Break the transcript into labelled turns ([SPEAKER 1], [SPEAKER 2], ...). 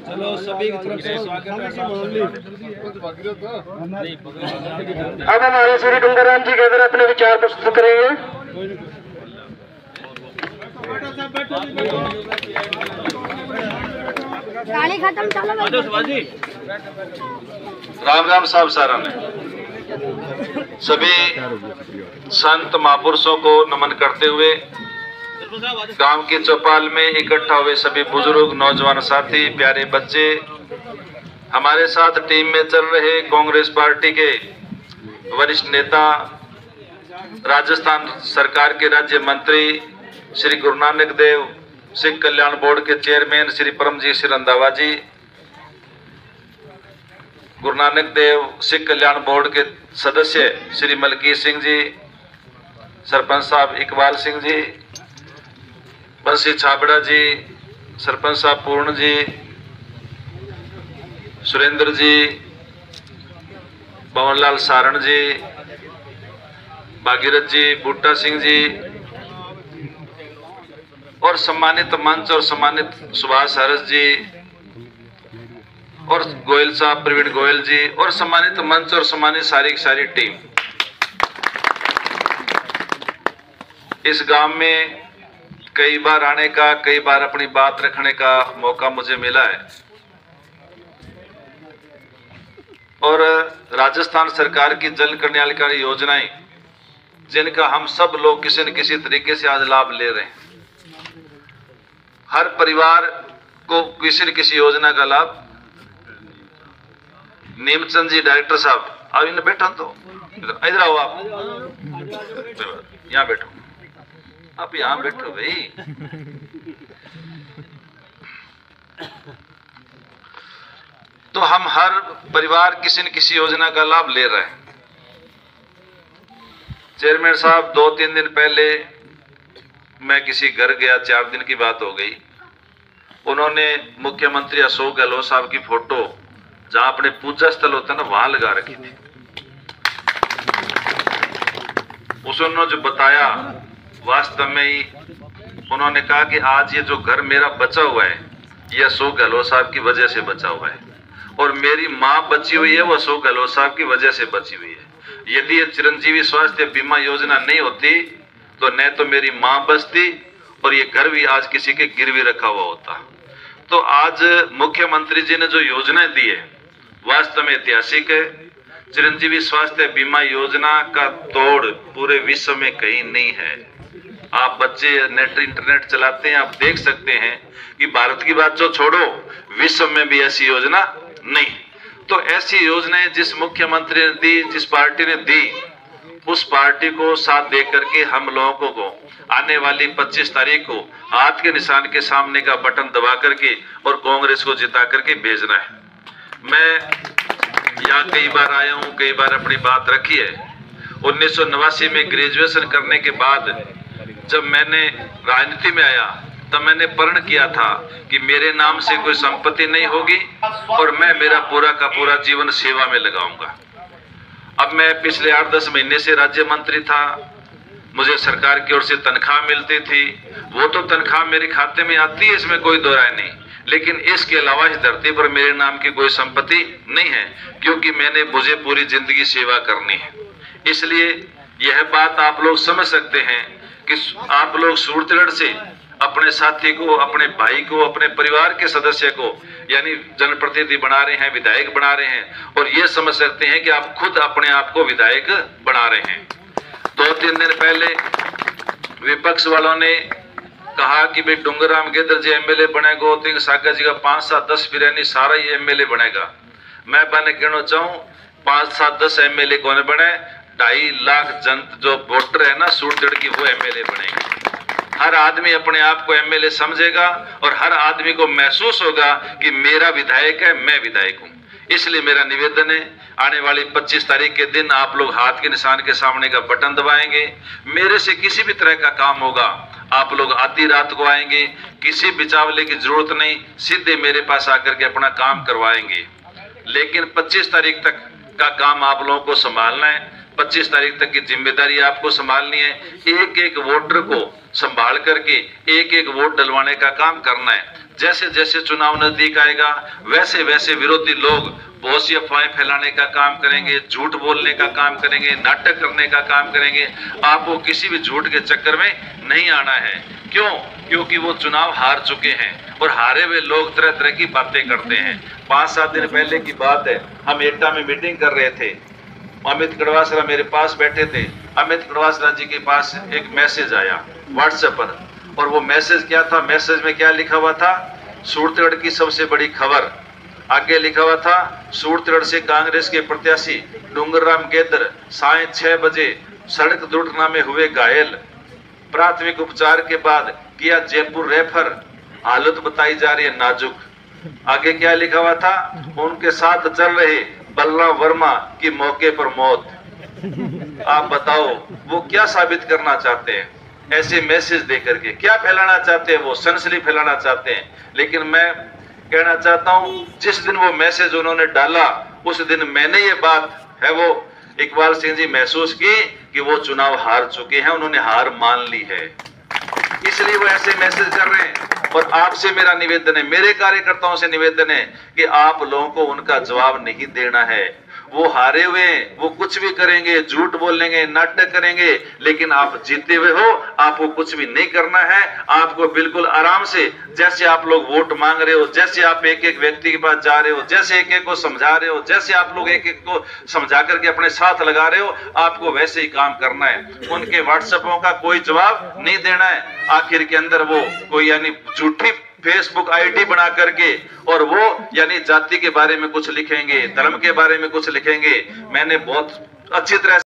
[SPEAKER 1] चलो सभी की तरफ से स्वागत है।
[SPEAKER 2] अब हमारे श्री डूंगराम जी के अपने विचार प्रस्तुत करेंगे।
[SPEAKER 3] खत्म चलो
[SPEAKER 4] राम राम साहब सारा ने सभी संत महापुरुषों को नमन करते हुए गांव की चौपाल में इकट्ठा हुए सभी बुजुर्ग, नौजवान साथी, प्यारे बच्चे, हमारे साथ टीम में चल रहे कांग्रेस पार्टी के वरिष्ठ नेता, राजस्थान सरकार के राज्य मंत्री श्री गुरु नानक देव सिख कल्याण बोर्ड के चेयरमैन श्री परमजीत सिंह रंधावा जी, गुरु नानक देव सिख कल्याण बोर्ड के सदस्य श्री मलकीत सिंह जी, सरपंच साहब इकबाल सिंह जी, बंसी छाबड़ा जी, सरपंच साहब पूर्ण जी, सुरेंद्र जी, पवनलाल सारण जी, भागीरथ जी, बूटा सिंह जी और सम्मानित मंच और सम्मानित सुभाष हरस जी और गोयल साहब प्रवीण गोयल जी और सम्मानित मंच और सम्मानित सारी टीम। इस गांव में कई बार आने का, कई बार अपनी बात रखने का मौका मुझे मिला है और राजस्थान सरकार की जन कल्याणकारी योजनाएं जिनका हम सब लोग किसी न किसी तरीके से आज लाभ ले रहे हैं, हर परिवार को किसी न किसी योजना का लाभ। नीमचंद जी डायरेक्टर साहब, अब इन्हें बैठा तो इधर आओ, आप यहाँ बैठो, आप यहाँ बैठो भाई। तो हम हर परिवार किसी न किसी योजना का लाभ ले रहे हैं। चेयरमैन साहब 2-3 दिन पहले मैं किसी घर गया, 4 दिन की बात हो गई, उन्होंने मुख्यमंत्री अशोक गहलोत साहब की फोटो जहां अपने पूजा स्थल होता है ना वहां लगा रखी थी। उसने जो बताया वास्तव में ही उन्होंने कहा कि आज ये जो घर मेरा बचा हुआ है ये अशोक गहलोत साहब की वजह से बचा हुआ है और मेरी माँ बची हुई है वो अशोक गहलोत साहब की वजह से बची हुई है। यदि ये चिरंजीवी स्वास्थ्य बीमा योजना नहीं होती तो न तो मेरी माँ बचती और ये घर भी आज किसी के गिरवी रखा हुआ होता। तो आज मुख्यमंत्री जी ने जो योजनाएं दी है वास्तव में ऐतिहासिक है। चिरंजीवी स्वास्थ्य बीमा योजना का तोड़ पूरे विश्व में कहीं नहीं है। आप बच्चे नेट इंटरनेट चलाते हैं, आप देख सकते हैं कि भारत की बात जो छोड़ो, विश्व में भी ऐसी योजना नहीं। तो ऐसी योजनाएं जिस मुख्यमंत्री ने दी, जिस पार्टी ने दी, उस पार्टी को साथ दे करके हम लोगों को आने वाली 25 तारीख को हाथ के निशान के सामने का बटन दबा करके और कांग्रेस को जिता करके भेजना है। मैं यहाँ कई बार आया हूँ, कई बार अपनी बात रखी है। 1989 में ग्रेजुएशन करने के बाद जब मैंने राजनीति में आया तब मैंने प्रण किया था कि मेरे नाम से कोई संपत्ति नहीं होगी और मैं मेरा पूरा का पूरा जीवन सेवा में लगाऊंगा। अब मैं पिछले 8-10 महीने से राज्य मंत्री था, मुझे सरकार की ओर से तनख्वाह मिलती थी, वो तो तनख्वाह मेरे खाते में आती है, इसमें कोई दो राय नहीं, लेकिन इसके अलावा इस धरती पर मेरे नाम की कोई संपत्ति नहीं है क्योंकि मुझे पूरी जिंदगी सेवा करनी है। इसलिए यह बात आप लोग समझ सकते हैं कि आप लोग सूरतगढ़ से अपने साथी को, अपने भाई को, अपने परिवार के सदस्य को यानी जनप्रतिनिधि बना रहे हैं, विधायक बना रहे हैं और ये समझ सकते हैं कि आप खुद अपने आप को विधायक बना रहे हैं। 2-3 दिन पहले विपक्ष वालों ने कहा कि भाई डूंगराम गेदर जी एमएलए बनेगा, तो सागर जी का 5-7-10 फिर सारा ही एमएलए बनेगा। मैं बने कहना चाहूँ 5-7-10 एमएलए कौन बने, 2.5 लाख जन जो वोटर है ना सूरतगढ़ की, वो एमएलए बनेंगे। हर आदमी अपने आप को एमएलए समझेगा और हर आदमी को महसूस होगा कि मेरा विधायक है, मैं विधायक हूँ। इसलिए मेरा निवेदन है, आने वाली 25 तारीख के दिन आप लोग हाथ के निशान के सामने का बटन दबाएंगे। मेरे से किसी भी तरह का काम होगा, आप लोग आधी रात को आएंगे, किसी बिचावले की जरूरत नहीं, सीधे मेरे पास आकर के अपना काम करवाएंगे। लेकिन 25 तारीख तक का काम आप लोगों को संभालना है। 25 तारीख तक की जिम्मेदारी आपको संभालनी है। एक एक वोटर को संभाल करके एक एक वोट डलवाने का काम करना है। जैसे जैसे चुनाव नजदीक आएगा वैसे वैसे विरोधी लोग बहुत सी अफवाहें फैलाने का काम करेंगे, झूठ बोलने का काम करेंगे, नाटक करने का काम करेंगे। आपको किसी भी झूठ के चक्कर में नहीं आना है। क्यों? क्योंकि वो चुनाव हार चुके हैं और हारे हुए लोग तरह तरह की बातें करते हैं। 5-7 दिन पहले की बात है, हम एटा में मीटिंग कर रहे थे। अमित कड़वासरा मेरे पास बैठे थे। अमित कड़वासरा जी के पास एक मैसेज आया व्हाट्सएप पर, और वो मैसेज क्या था? मैसेज में क्या लिखा हुआ था? सूरतगढ़ की सबसे बड़ी खबर। आगे लिखा हुआ था, सूरतगढ़ से कांग्रेस के प्रत्याशी डूंगरराम गेदर साय 6 बजे सड़क दुर्घटना में हुए घायल, प्राथमिक उपचार के बाद किया जयपुर रेफर, हालत बताई जा रही है नाजुक। आगे क्या लिखा हुआ था? उनके साथ चल रहे बलराम वर्मा की मौके पर मौत। आप बताओ वो क्या साबित करना चाहते हैं? ऐसे मैसेज देकर के क्या फैलाना चाहते हैं? वो सनसनी फैलाना चाहते हैं। लेकिन मैं कहना चाहता हूं, जिस दिन वो मैसेज उन्होंने डाला उस दिन मैंने ये बात है वो इकबाल सिंह जी महसूस की कि वो चुनाव हार चुके हैं, उन्होंने हार मान ली है, इसलिए वो ऐसे मैसेज कर रहे हैं। और आपसे मेरा निवेदन है, मेरे कार्यकर्ताओं से निवेदन है कि आप लोगों को उनका जवाब नहीं देना है। वो हारे हुए हैं, वो कुछ भी करेंगे, झूठ बोलेंगे, नाटक करेंगे, लेकिन आप जीते हुए हो, आपको कुछ भी नहीं करना है। आपको बिल्कुल आराम से, जैसे आप लोग वोट मांग रहे हो, जैसे आप एक एक व्यक्ति के पास जा रहे हो, जैसे एक एक को समझा रहे हो, जैसे आप लोग एक एक को समझा करके अपने साथ लगा रहे हो, आपको वैसे ही काम करना है। उनके व्हाट्सएपों का कोई जवाब नहीं देना है। आखिर के अंदर वो कोई यानी झूठी फेसबुक आईडी बना करके और वो यानी जाति के बारे में कुछ लिखेंगे, धर्म के बारे में कुछ लिखेंगे। मैंने बहुत अच्छी तरह